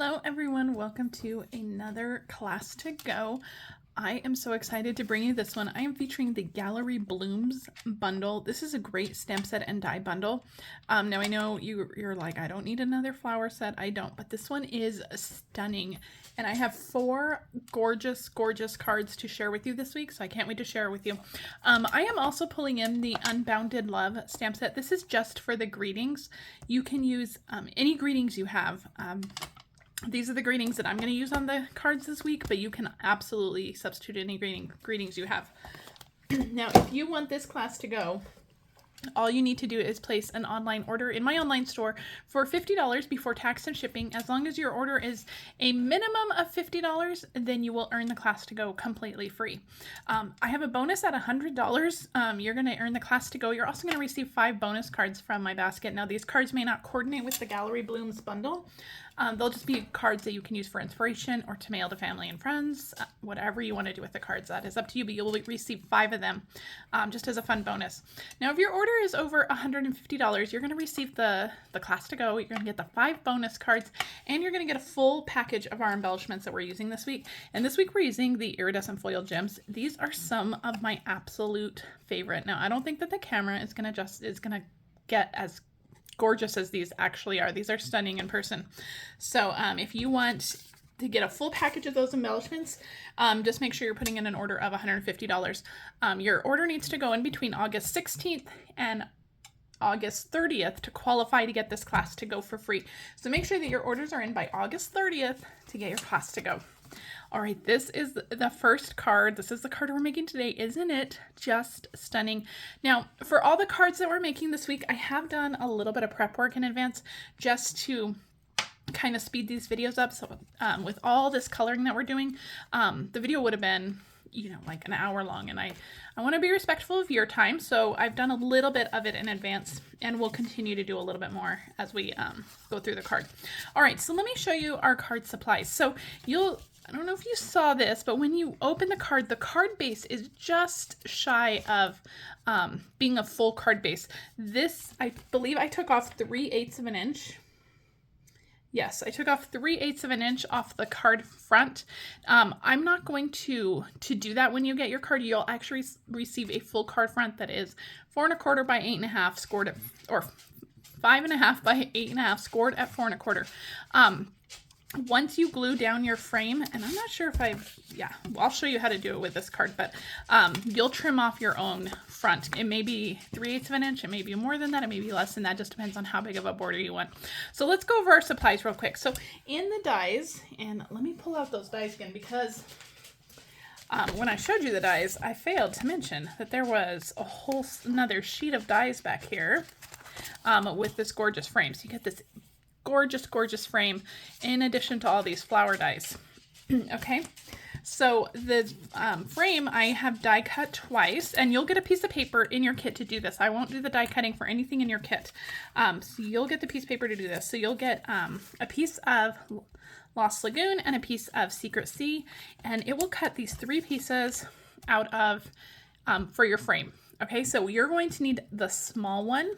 Hello everyone, welcome to another class to go. I am so excited to bring you this one. I am featuring the Gallery Blooms bundle. This is a great stamp set and die bundle. Now I know you're like, I don't need another flower set. I don't, but this one is stunning. And I have 4 gorgeous, gorgeous cards to share with you this week, so I can't wait to share it with you. I am also pulling in the Unbounded Love Stamp Set. This is just for the greetings. You can use any greetings you have. These are the greetings that I'm going to use on the cards this week, but you can absolutely substitute any greetings you have. Now, if you want this class to go, all you need to do is place an online order in my online store for $50 before tax and shipping. As long as your order is a minimum of $50, then you will earn the class to go completely free. I have a bonus at $100. You're going to earn the class to go. You're also going to receive 5 bonus cards from my basket. Now, these cards may not coordinate with the Gallery Blooms bundle. They'll just be cards that you can use for inspiration or to mail to family and friends. Whatever you want to do with the cards, that is up to you, but you'll receive 5 of them just as a fun bonus. Now, if your order is over $150, you're going to receive the class to go. You're going to get the 5 bonus cards, and you're going to get a full package of our embellishments that we're using this week. And this week we're using the Iridescent Foil Gems. These are some of my absolute favorite. Now, I don't think that the camera is going to get as gorgeous as these actually are. These are stunning in person. So if you want to get a full package of those embellishments, just make sure you're putting in an order of $150. Your order needs to go in between August 16th and August 30th to qualify to get this class to go for free. So make sure that your orders are in by August 30th to get your class to go. All right, this is the first card. This is the card we're making today. Isn't it just stunning? Now, for all the cards that we're making this week, I have done a little bit of prep work in advance just to kind of speed these videos up. So with all this coloring that we're doing, the video would have been, like an hour long, and I want to be respectful of your time, so I've done a little bit of it in advance, and we'll continue to do a little bit more as we go through the card. All right, so let me show you our card supplies. So I don't know if you saw this, but when you open the card base is just shy of being a full card base. This, I believe I took off 3/8 of an inch. Yes, I took off 3/8 of an inch off the card front. I'm not going to do that when you get your card. You'll actually receive a full card front that is 4 1/4 by 8 1/2 scored at, or 5 1/2 by 8 1/2 scored at 4 1/4. Once you glue down your frame, and I'm not sure if I'll show you how to do it with this card, but you'll trim off your own front. It may be 3/8 of an inch, it may be more than that, it may be less than that, just depends on how big of a border you want. So let's go over our supplies real quick. So in the dies, and let me pull out those dies again, because when I showed you the dies, I failed to mention that there was a whole another sheet of dies back here with this gorgeous frame. So you get this gorgeous, gorgeous frame in addition to all these flower dies. Okay, so the frame I have die cut twice, and you'll get a piece of paper in your kit to do this. I won't do the die cutting for anything in your kit. So you'll get the piece of paper to do this. So you'll get a piece of Lost Lagoon and a piece of Secret Sea, and it will cut these 3 pieces out of for your frame. Okay, so you're going to need the small one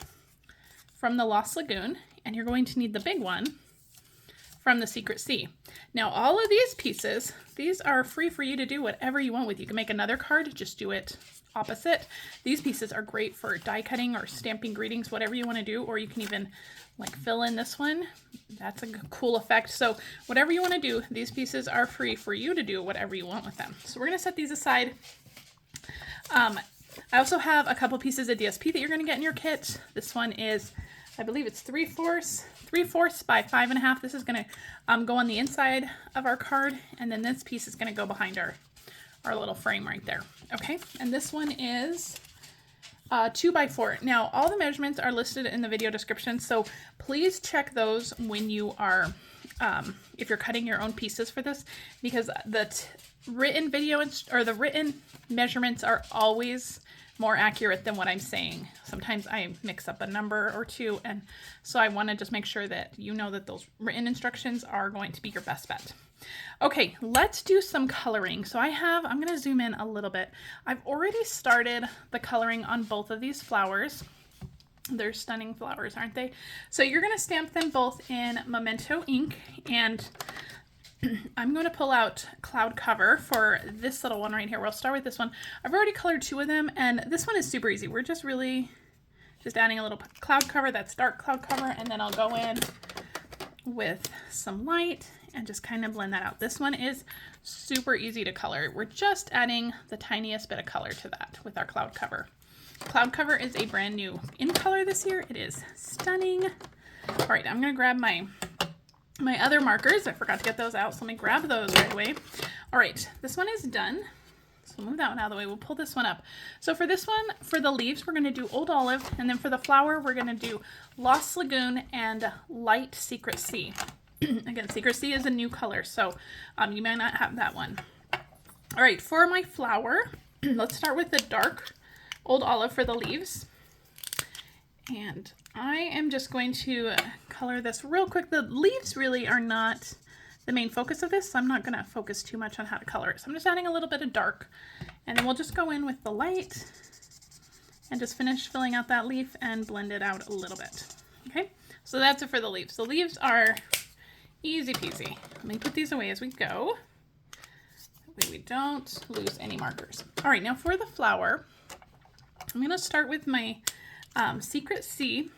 from the Lost Lagoon, and you're going to need the big one from the Secret Sea. Now, all of these pieces, these are free for you to do whatever you want with. You can make another card, just do it opposite. These pieces are great for die cutting or stamping greetings, whatever you want to do, or you can even like fill in this one. That's a cool effect. So whatever you want to do, these pieces are free for you to do whatever you want with them. So we're going to set these aside. I also have a couple pieces of DSP that you're going to get in your kit. This one is, I believe it's 3/4 by 5 1/2. This is going to go on the inside of our card, and then this piece is going to go behind our little frame right there. Okay, and this one is 2 by 4. Now, all the measurements are listed in the video description, so please check those when you are, if you're cutting your own pieces for this, because the written video or the written measurements are always more accurate than what I'm saying. Sometimes I mix up a number or two, and so I want to just make sure that you know that those written instructions are going to be your best bet. Okay, let's do some coloring. So I'm going to zoom in a little bit. I've already started the coloring on both of these flowers. They're stunning flowers, aren't they? So you're going to stamp them both in Memento ink, and I'm going to pull out Cloud Cover for this little one right here. We'll start with this one. I've already colored 2 of them, and this one is super easy. We're just adding a little cloud cover. That's dark cloud cover, and then I'll go in with some light and just kind of blend that out. This one is super easy to color. We're just adding the tiniest bit of color to that with our cloud cover. Cloud Cover is a brand new in color this year. It is stunning. All right, I'm gonna grab my other markers. I forgot to get those out, so let me grab those right away. All right, this one is done. So we'll move that one out of the way. We'll pull this one up. So for this one, for the leaves, we're gonna do Old Olive, and then for the flower, we're gonna do Lost Lagoon and Light Secret Sea. Again, Secret Sea is a new color, so you may not have that one. All right, for my flower, let's start with the dark Old Olive for the leaves. And I am just going to color this real quick. The leaves really are not the main focus of this, so I'm not going to focus too much on how to color it. So I'm just adding a little bit of dark, and then we'll just go in with the light and just finish filling out that leaf and blend it out a little bit. Okay, so that's it for the leaves. The leaves are easy peasy. Let me put these away as we go. That way we don't lose any markers. All right, now for the flower, I'm going to start with my Secret Sea,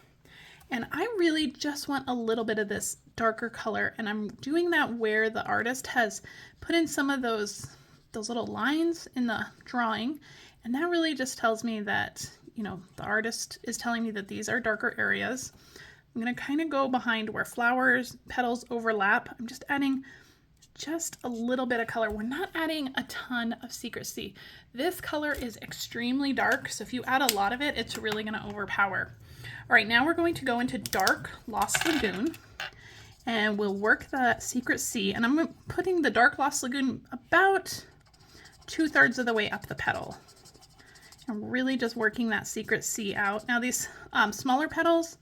and I really just want a little bit of this darker color, and I'm doing that where the artist has put in some of those little lines in the drawing, and that really just tells me that, you know, the artist is telling me that these are darker areas. I'm going to kind of go behind where flowers, petals overlap. I'm just adding just a little bit of color. We're not adding a ton of Secret Sea. This color is extremely dark, so if you add a lot of it, it's really going to overpower. All right, now we're going to go into dark Lost Lagoon, and we'll work the Secret Sea, and I'm putting the dark Lost Lagoon about 2/3 of the way up the petal. I'm really just working that Secret Sea out. Now these smaller petals,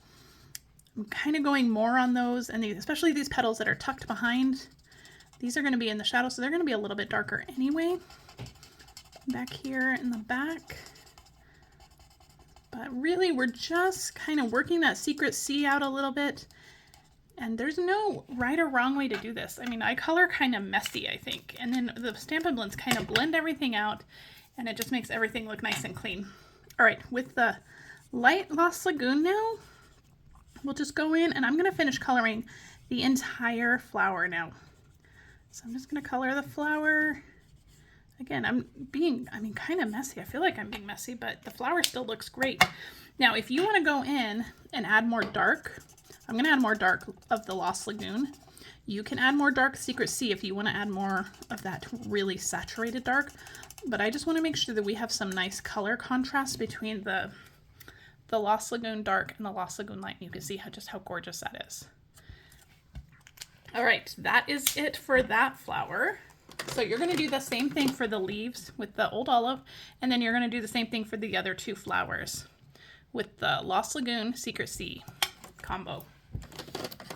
I'm kind of going more on those, and especially these petals that are tucked behind. These are going to be in the shadow, so they're going to be a little bit darker anyway. Back here in the back. But really, we're just kind of working that Secret Sea out a little bit. And there's no right or wrong way to do this. I mean, I color kind of messy, I think. And then the Stampin' Blends kind of blend everything out, and it just makes everything look nice and clean. All right, with the light Lost Lagoon now, we'll just go in, and I'm going to finish coloring the entire flower now. So I'm just going to color the flower. Again, I'm kind of messy. I feel like I'm being messy, but the flower still looks great. Now, if you want to go in and add more dark, I'm going to add more dark of the Lost Lagoon. You can add more dark Secret Sea if you want to add more of that really saturated dark. But I just want to make sure that we have some nice color contrast between the Lost Lagoon dark and the Lost Lagoon light. You can see just how gorgeous that is. All right, that is it for that flower. So you're going to do the same thing for the leaves with the Old Olive, and then you're going to do the same thing for the other 2 flowers with the Lost Lagoon Secret Sea combo.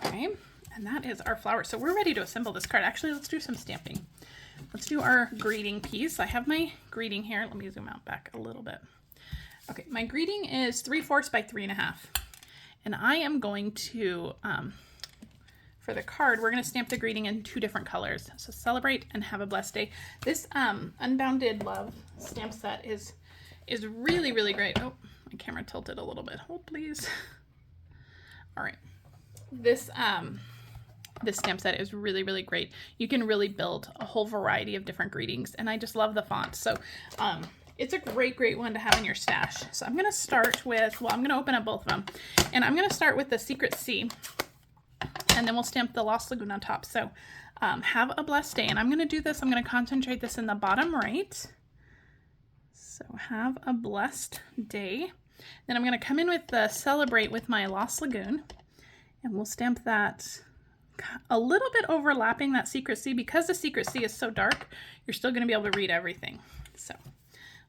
Okay, and that is our flower. So we're ready to assemble this card. Actually, let's do some stamping. Let's do our greeting piece. I have my greeting here. Let me zoom out back a little bit. Okay, my greeting is 3/4 by 3.5, and I am going to for the card, we're going to stamp the greeting in 2 different colors. So celebrate and have a blessed day. This Unbounded Love Stamp Set is really, really great. Oh, my camera tilted a little bit. Hold, please. All right. This stamp set is really, really great. You can really build a whole variety of different greetings, and I just love the font. So it's a great, great one to have in your stash. So I'm going to start with, well, I'm going to open up both of them, and I'm going to start with the Secret Sea. And then we'll stamp the Lost Lagoon on top. So have a blessed day. And I'm going to do this. I'm going to concentrate this in the bottom right. So have a blessed day. Then I'm going to come in with the celebrate with my Lost Lagoon. And we'll stamp that a little bit overlapping that Secret Sea. Because the Secret Sea is so dark, you're still going to be able to read everything. So,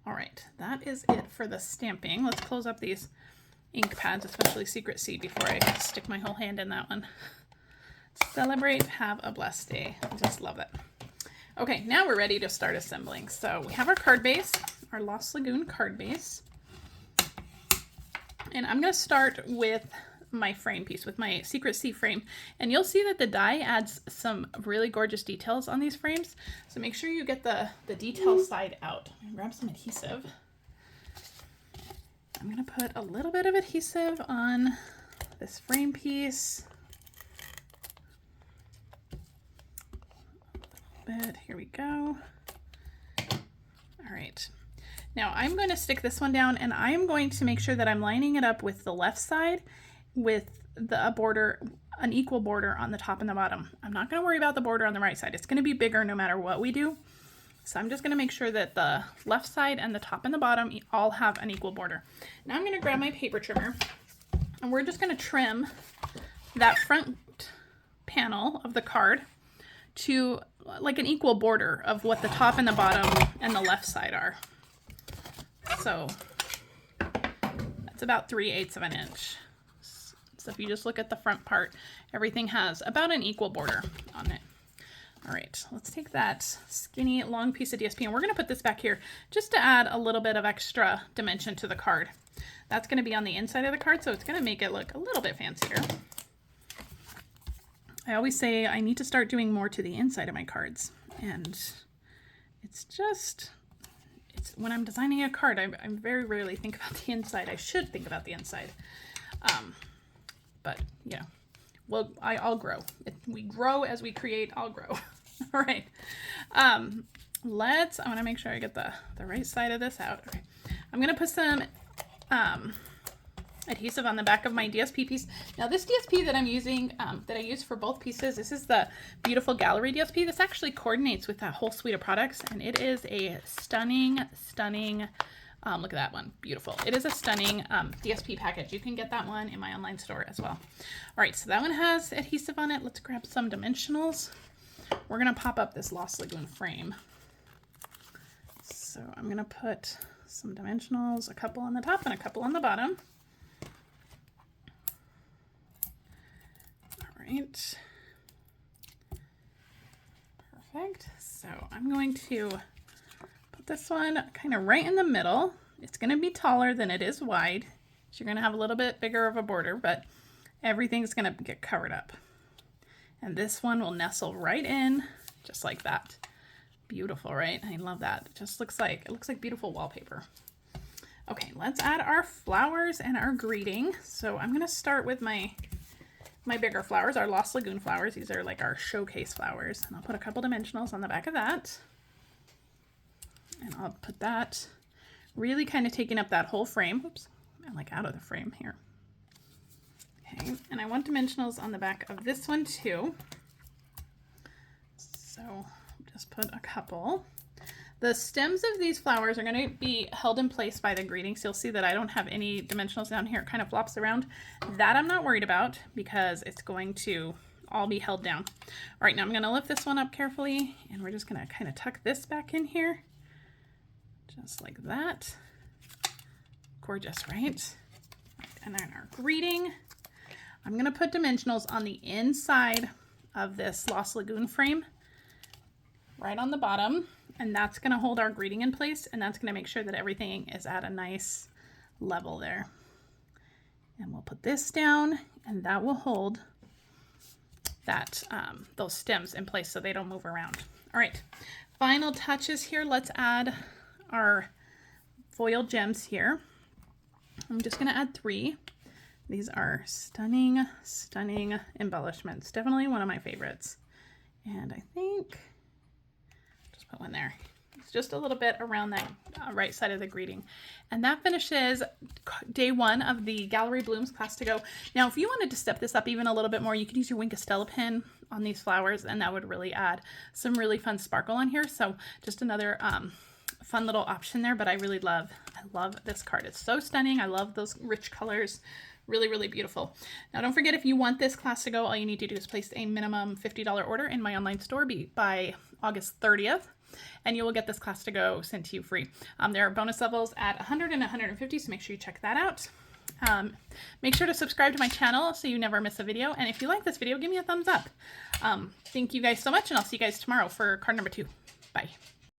all right. That is it for the stamping. Let's close up these ink pads, especially Secret Sea, before I stick my whole hand in that one. Celebrate, have a blessed day. I just love it. Okay, now we're ready to start assembling. So we have our card base, our Lost Lagoon card base. And I'm going to start with my frame piece, with my Secret C frame. And you'll see that the die adds some really gorgeous details on these frames. So make sure you get the detail side out. Grab some adhesive. I'm going to put a little bit of adhesive on this frame piece. A little bit. Here we go. All right. Now I'm going to stick this one down, and I am going to make sure that I'm lining it up with the left side with the border, an equal border on the top and the bottom. I'm not going to worry about the border on the right side. It's going to be bigger no matter what we do. So I'm just going to make sure that the left side and the top and the bottom all have an equal border. Now I'm going to grab my paper trimmer, and we're just going to trim that front panel of the card to like an equal border of what the top and the bottom and the left side are. So that's about 3/8 of an inch. So if you just look at the front part, everything has about an equal border on it. All right, let's take that skinny long piece of DSP, and we're going to put this back here just to add a little bit of extra dimension to the card. That's going to be on the inside of the card, so it's going to make it look a little bit fancier. I always say I need to start doing more to the inside of my cards, and it's when I'm designing a card, I very rarely think about the inside. I should think about the inside. But yeah, well, I'll grow. We grow as we create, I'll grow. All right. I want to make sure I get the right side of this out. Okay. I'm going to put some adhesive on the back of my DSP piece. Now this DSP that I'm using, that I use for both pieces, this is the beautiful Gallery DSP. This actually coordinates with that whole suite of products, and it is a stunning, look at that one, beautiful. It is a stunning DSP package. You can get that one in my online store as well. All right, so that one has adhesive on it. Let's grab some dimensionals. We're gonna pop up this Lost Lagoon frame. So I'm gonna put some dimensionals, a couple on the top and a couple on the bottom. Right. Perfect. So I'm going to put this one kind of right in the middle. It's going to be taller than it is wide. So you're going to have a little bit bigger of a border, but everything's going to get covered up. And this one will nestle right in just like that. Beautiful, right? I love that. It just looks like beautiful wallpaper. Okay, let's add our flowers and our greeting. So I'm going to start with my bigger flowers, our Lost Lagoon flowers. These are like our showcase flowers. And I'll put a couple dimensionals on the back of that. And I'll put that really kind of taking up that whole frame. Oops, I'm like out of the frame here. Okay, and I want dimensionals on the back of this one too. So just put a couple. The stems of these flowers are going to be held in place by the greeting. So you'll see that I don't have any dimensionals down here. It kind of flops around. That I'm not worried about because it's going to all be held down. All right, now I'm going to lift this one up carefully, and we're just going to kind of tuck this back in here. Just like that. Gorgeous, right? And then our greeting. I'm going to put dimensionals on the inside of this Lost Lagoon frame, right on the bottom. And that's going to hold our greeting in place, and that's going to make sure that everything is at a nice level there. And we'll put this down, and that will hold that those stems in place so they don't move around. All right, final touches here. Let's add our foil gems here. I'm just going to add 3. These are stunning, stunning embellishments. Definitely one of my favorites. And I think put one there. It's just a little bit around that right side of the greeting. And that finishes day 1 of the Gallery Blooms class to go. Now, if you wanted to step this up even a little bit more, you could use your Wink of Stella pen on these flowers, and that would really add some really fun sparkle on here. So just another fun little option there, but I love this card. It's so stunning. I love those rich colors. Really, really beautiful. Now, don't forget, if you want this class to go, all you need to do is place a minimum $50 order in my online store by August 30th. And you will get this class to go sent to you free. There are bonus levels at 100 and 150, so make sure you check that out. Make sure to subscribe to my channel so you never miss a video. And if you like this video, give me a thumbs up. Thank you guys so much, and I'll see you guys tomorrow for card number 2. Bye.